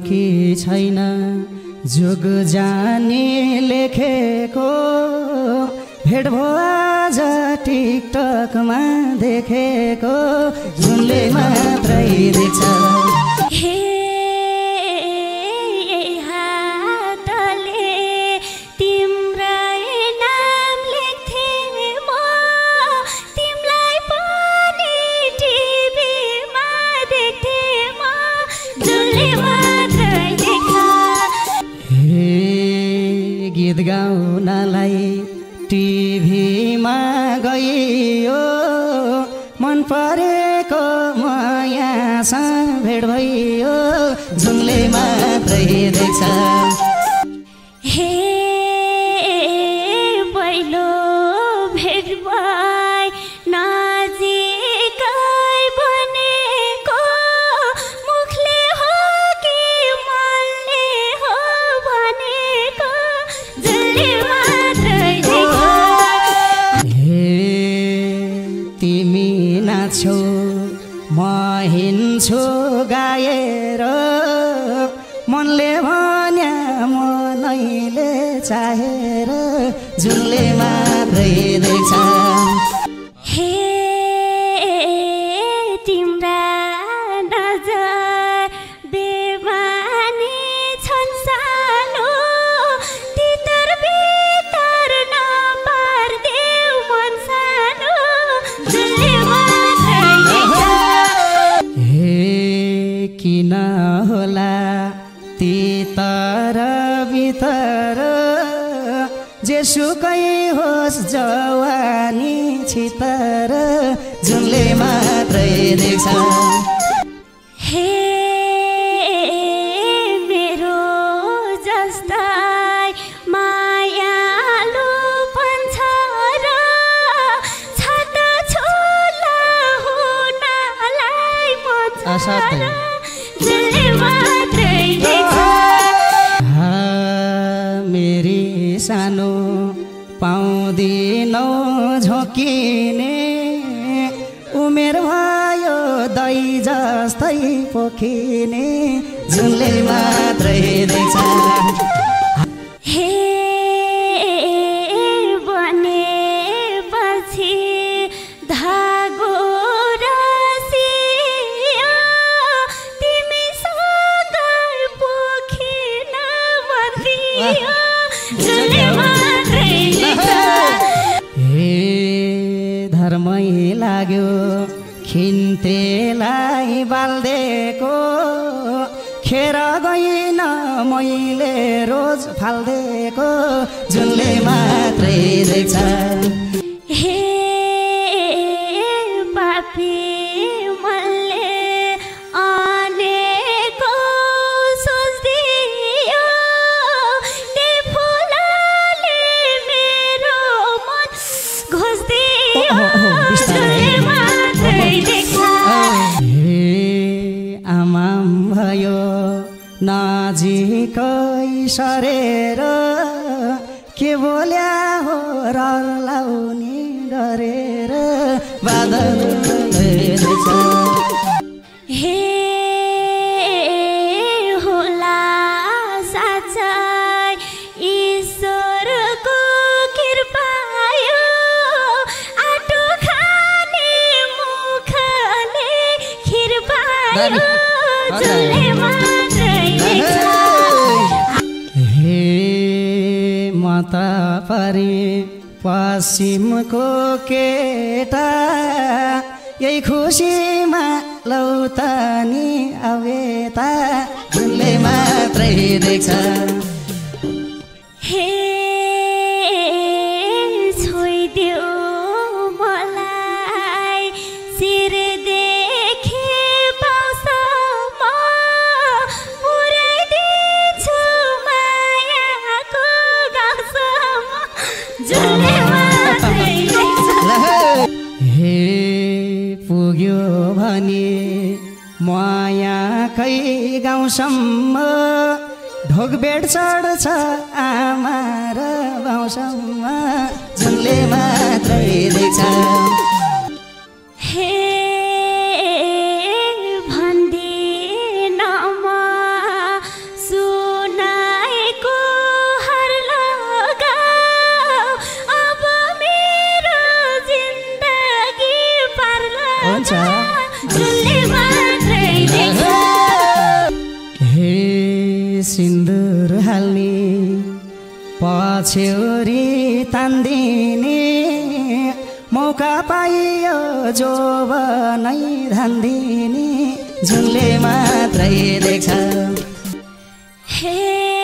कि छैन जुग जाने लेखेको भेट भो आज टिकटकमा देखेको जुनले मात्रै देख्छ गीत गाउनलाई टिभीमा गइयो मन परेको मायासँग भेट भइयो जुनले मात्रै देख्छ पहिलो भेट भई नजिकै बनेको मुखले हो कि मनले हो भनेको जुनले मात्रै देख्छ तिमी नाच्छौ म हिँड्छु गाएर मनले भन्या मनैले चाहेर जुनले मात्रै देख्छ तिम्रा नजर बेमानी छन् सानो तितर भित्र नपार्देऊ मन सानो जुनले मात्रै देख्छ किन होला तितर भित्र जेसुकै होस् जवानी छितर जुनले मात्रै देख्छ मेरो जस्तै मायालु पन्छ र छत छोला हुनलाई मन छ र जुनले मात्रै देख्छ मेरी सानो पाउँदिनौ झोकिने उमेर भयो दही जस्तै पोखिने जुनले मात्रै देख्छ बनेपछि धागो रसियो तिमीसँग पोखिन बन्दियो जुनले मात्रै देख्छ धर्मै लाग्यो खिन्तेलाई बाल्देको खेर गइन मैले रोज फाल्देको जुनले मात्रै देख्छ पापी मनले अनेको सोच्दियो त्यही फुलले मेरो मन घोच्दियो जुनले मात्रै देख्छ आमाम भयो नजिकै सरेर के बोल्या हो रलाउने डरेर बादल देख्छ होला साँच्चै ईश्वरको कृपा यो आटो खाने मुखले खिर पायो जुनले मात्रै देख्छ म त परे पश्चिमको केटा यही खुसीमा लौतानी आवेता जुनले मात्रै देख्छ छोइदेऊ मलाई शिरदेखि पाउसम्म पुर्याइदिन्छु मायाको गाउँसम्म जुनले मात्रै देख्छ पुग्यो भने मायाकै गाउँसम्म ढोकबेड चढ्छ आमा र बाउसम्म जुनले मात्रै देख्छ भन्दिन म पछ्यौरी तान्दिने मौका पाइयो जो नै धान्दिने जुनले मात्रै देख्छ हे